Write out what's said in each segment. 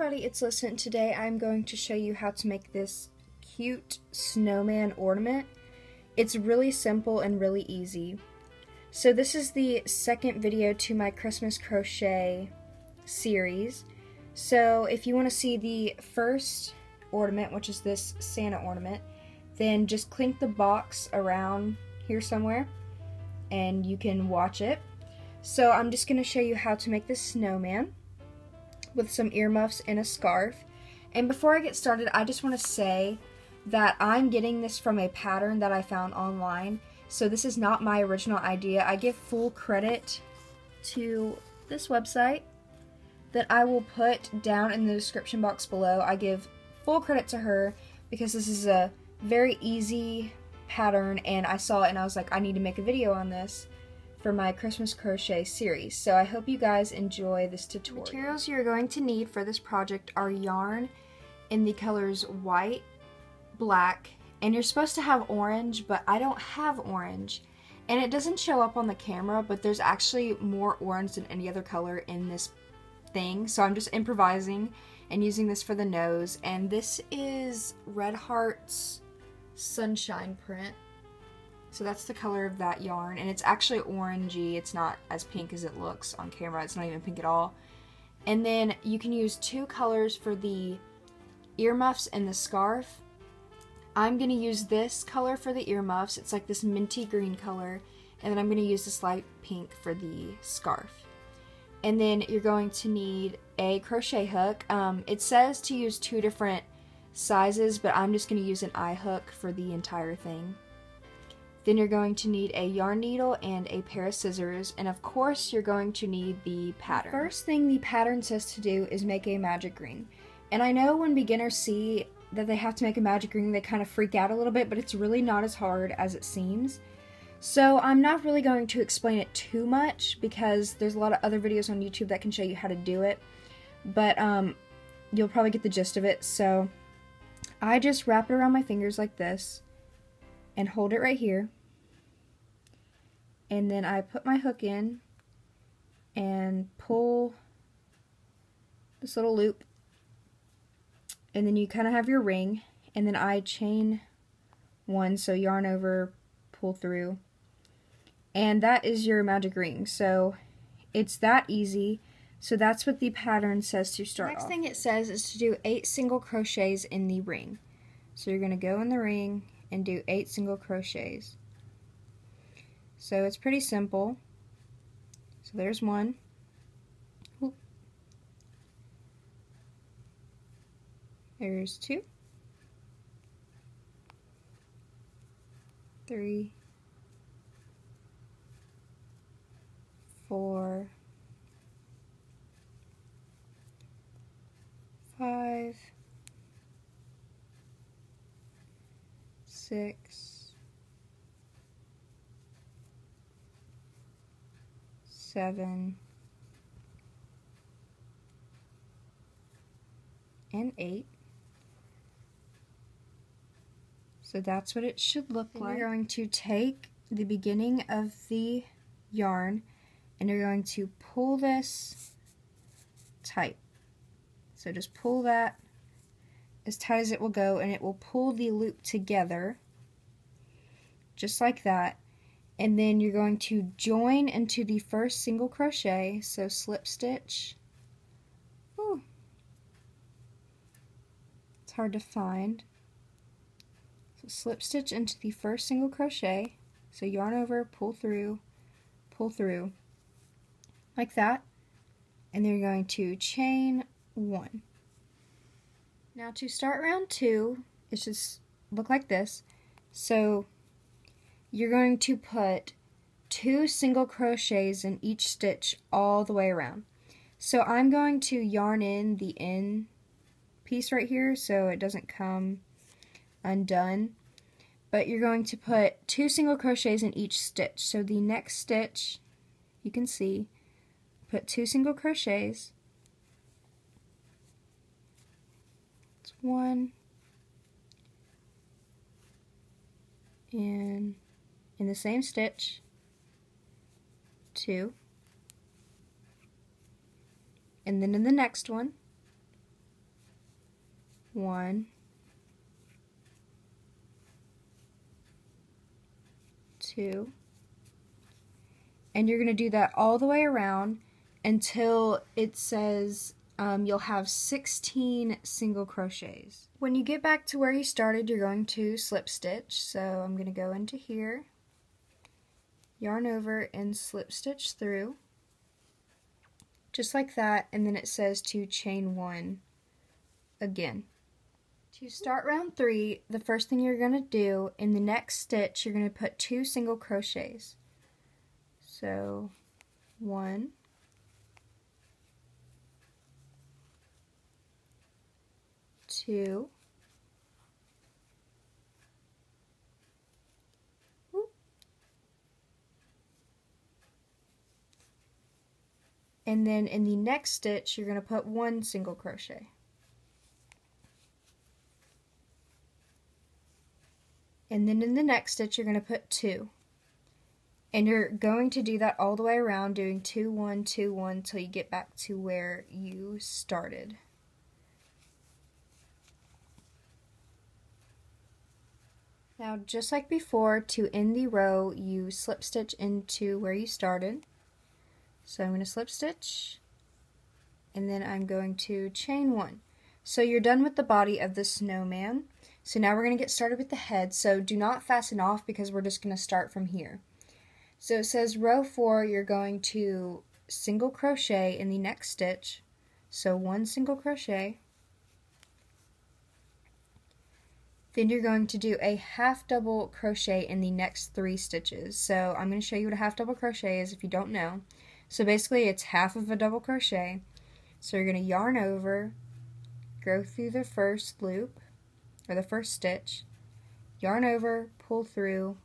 everybody, it's Listen. Today I'm going to show you how to make this cute snowman ornament. It's really simple and really easy. So this is the second video to my Christmas crochet series. So if you want to see the first ornament, which is this Santa ornament, then just clink the box around here somewhere and you can watch it. So I'm just going to show you how to make this snowman with some earmuffs and a scarf. And before I get started, I just want to say that I'm getting this from a pattern that I found online. So this is not my original idea. I give full credit to this website that I will put down in the description box below. I give full credit to her because this is a very easy pattern and I saw it and I was like, I need to make a video on this for my Christmas crochet series. So I hope you guys enjoy this tutorial. The materials you're going to need for this project are yarn in the colors white, black, and you're supposed to have orange, but I don't have orange. And it doesn't show up on the camera, but there's actually more orange than any other color in this thing. So I'm just improvising and using this for the nose. And this is Red Heart's Sunshine print. So that's the color of that yarn, and it's actually orangey. It's not as pink as it looks on camera. It's not even pink at all. And then you can use two colors for the earmuffs and the scarf. I'm going to use this color for the earmuffs. It's like this minty green color. And then I'm going to use this light pink for the scarf. And then you're going to need a crochet hook. It says to use two different sizes, but I'm just going to use an eye hook for the entire thing. Then you're going to need a yarn needle and a pair of scissors, and of course you're going to need the pattern. The first thing the pattern says to do is make a magic ring. And I know when beginners see that they have to make a magic ring, they kind of freak out a little bit, but it's really not as hard as it seems. So I'm not really going to explain it too much because there's a lot of other videos on YouTube that can show you how to do it. But you'll probably get the gist of it. So I just wrap it around my fingers like this and hold it right here, and then I put my hook in and pull this little loop, and then you kind of have your ring, and then I chain one, so yarn over, pull through, and that is your magic ring. So it's that easy. So that's what the pattern says to start off. Next thing it says is to do 8 single crochets in the ring. So you're going to go in the ring and do 8 single crochets. So it's pretty simple. So there's one. Oop. There's 2. 3. 4. 5. 6, 7, and 8. So that's what it should look like. You're going to take the beginning of the yarn and you're going to pull this tight. So just pull that as tight as it will go, and it will pull the loop together just like that. And then you're going to join into the first single crochet, so slip stitch. Ooh. It's hard to find. So slip stitch into the first single crochet, so yarn over, pull through, like that. And then you're going to chain 1. Now to start round 2, it should look like this. So you're going to put 2 single crochets in each stitch all the way around. So I'm going to yarn in the end piece right here so it doesn't come undone. But you're going to put 2 single crochets in each stitch. So the next stitch, you can see, put 2 single crochets. 1, and in the same stitch, 2, and then in the next one, 1, 2, and you're going to do that all the way around until it says you'll have 16 single crochets. When you get back to where you started, you're going to slip stitch. So I'm going to go into here, yarn over and slip stitch through, just like that, and then it says to chain 1 again. To start round 3, the first thing you're going to do, in the next stitch, you're going to put 2 single crochets. So 1, 2, and then in the next stitch you're going to put 1 single crochet. And then in the next stitch you're going to put 2. And you're going to do that all the way around, doing 2, 1, 2, 1 till you get back to where you started. Now, just like before, to end the row, you slip stitch into where you started. So I'm going to slip stitch, and then I'm going to chain 1. So you're done with the body of the snowman. So now we're going to get started with the head. So do not fasten off because we're just going to start from here. So it says row 4, you're going to single crochet in the next stitch. So 1 single crochet. Then you're going to do a half double crochet in the next 3 stitches. So I'm going to show you what a half double crochet is if you don't know. So basically it's half of a double crochet. So you're going to yarn over, go through the first loop, or the first stitch, yarn over, pull through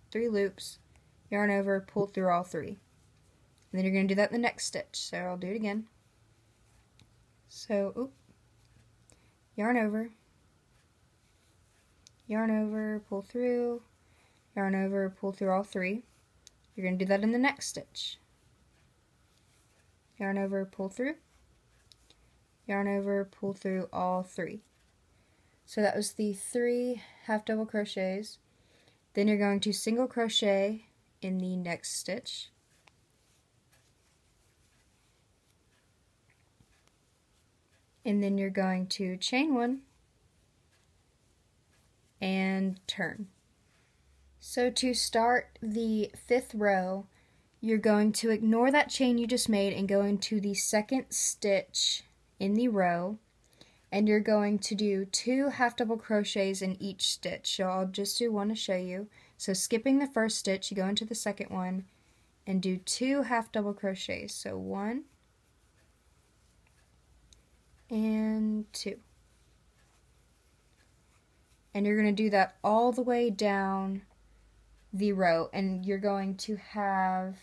3 loops, yarn over, pull through all 3. And then you're going to do that in the next stitch. So I'll do it again. So, yarn over, pull through, yarn over, pull through all 3. You're going to do that in the next stitch. Yarn over, pull through, yarn over, pull through all 3. So that was the 3 half double crochets. Then you're going to single crochet in the next stitch. And then you're going to chain 1 and turn. So to start the 5th row, you're going to ignore that chain you just made and go into the second stitch in the row, and you're going to do 2 half double crochets in each stitch. So I'll just do one to show you. So skipping the first stitch, you go into the second one and do 2 half double crochets. So 1 and 2. And you're going to do that all the way down the row, and you're going to have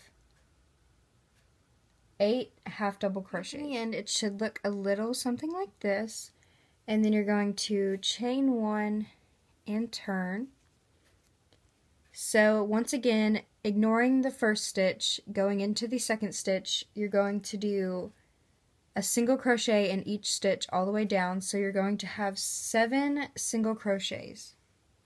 8 half double crochets. In the end, it should look a little something like this, and then you're going to chain 1 and turn. So once again, ignoring the first stitch, going into the second stitch, you're going to do a single crochet in each stitch all the way down, so you're going to have 7 single crochets.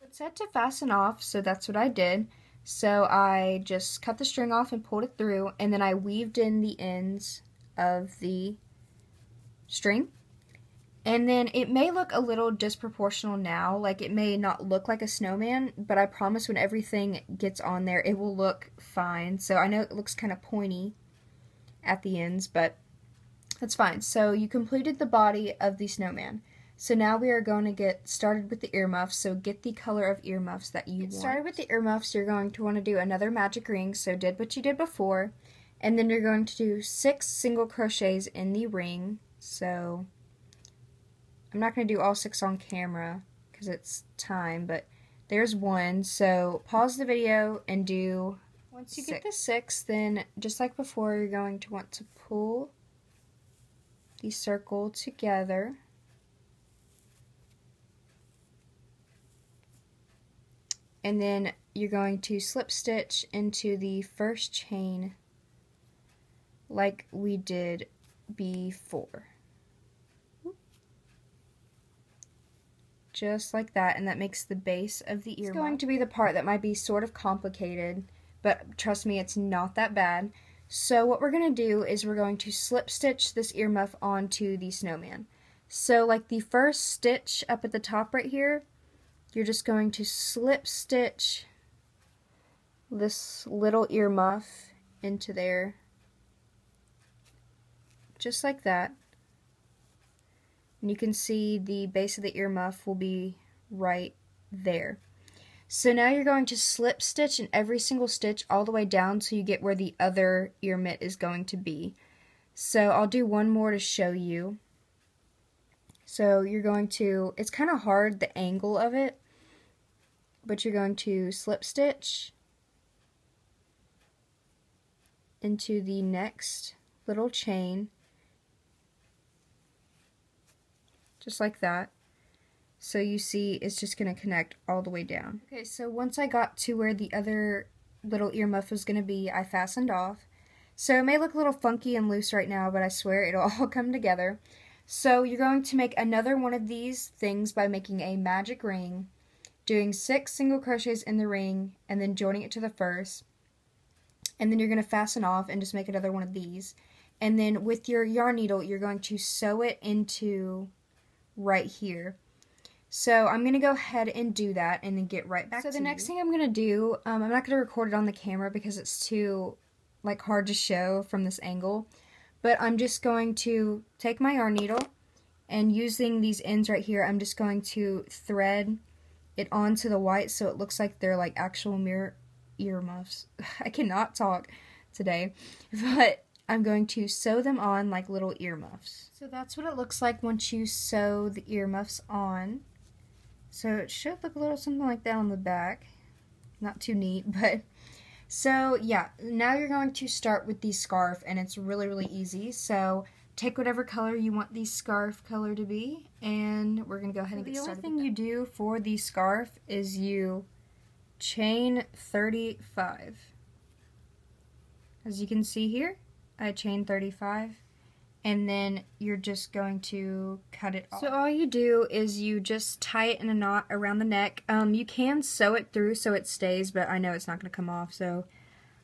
It's set to fasten off, so that's what I did. So I just cut the string off and pulled it through, and then I weaved in the ends of the string. And then it may look a little disproportional now, like it may not look like a snowman, but I promise when everything gets on there, it will look fine. So I know it looks kind of pointy at the ends, but that's fine. So you completed the body of the snowman. So now we are going to get started with the earmuffs. So get the color of earmuffs that you want. Started with the earmuffs, you're going to want to do another magic ring. So did what you did before. And then you're going to do 6 single crochets in the ring. So I'm not going to do all 6 on camera because it's time, but there's 1. So pause the video and do once you get the 6, then just like before, you're going to want to pull the circle together. And then you're going to slip stitch into the first chain like we did before. just like that, and that makes the base of the earmuff. It's going to be the part that might be sort of complicated, but trust me, it's not that bad. So what we're going to do is we're going to slip stitch this earmuff onto the snowman. So like the first stitch up at the top right here, you're just going to slip stitch this little earmuff into there, just like that. And you can see the base of the earmuff will be right there. So now you're going to slip stitch in every single stitch all the way down so you get where the other ear mitt is going to be. So I'll do one more to show you. So you're going to, it's kind of hard, the angle of it, but you're going to slip stitch into the next little chain, just like that. So you see it's just going to connect all the way down. Okay, so once I got to where the other little earmuff was going to be, I fastened off. So it may look a little funky and loose right now, but I swear it'll all come together. So you're going to make another one of these things by making a magic ring, doing 6 single crochets in the ring, and then joining it to the first. And then you're going to fasten off and just make another one of these. And then with your yarn needle, you're going to sew it into right here. So I'm going to go ahead and do that and then get right back to you. So the next thing I'm going to do, I'm not going to record it on the camera because it's too hard to show from this angle. But I'm just going to take my yarn needle and using these ends right here, I'm just going to thread it onto the white so it looks like they're like actual mirror earmuffs. I cannot talk today, but I'm going to sew them on like little earmuffs. So that's what it looks like once you sew the earmuffs on. So it should look a little something like that on the back. Not too neat, but so yeah, now you're going to start with the scarf, and it's really, really easy. So take whatever color you want the scarf color to be, and we're going to go ahead and get started. The only thing you do for the scarf is you chain 35. As you can see here, I chain 35, and then you're just going to cut it off. So all you do is you just tie it in a knot around the neck. You can sew it through so it stays, but I know it's not going to come off, so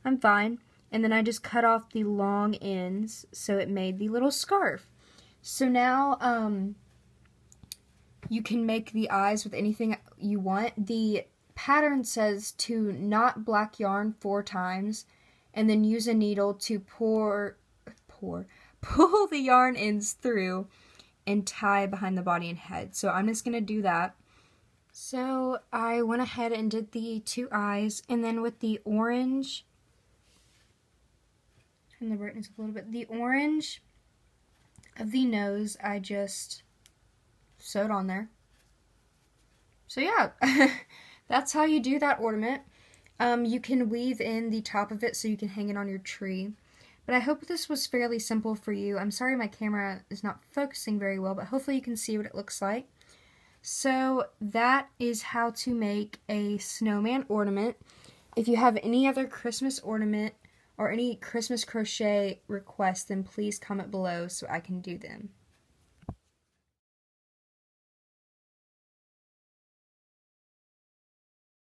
I'm fine. And then I just cut off the long ends so it made the little scarf. So now you can make the eyes with anything you want. The pattern says to knot black yarn 4 times and then use a needle to pull the yarn ends through and tie behind the body and head. So I'm just going to do that. So I went ahead and did the 2 eyes, and then with the orange, turn the brightness up a little bit, the orange of the nose I just sewed on there. So yeah, that's how you do that ornament. You can weave in the top of it so you can hang it on your tree. But I hope this was fairly simple for you. I'm sorry my camera is not focusing very well, but hopefully you can see what it looks like. So that is how to make a snowman ornament. If you have any other Christmas ornament or any Christmas crochet requests, then please comment below so I can do them.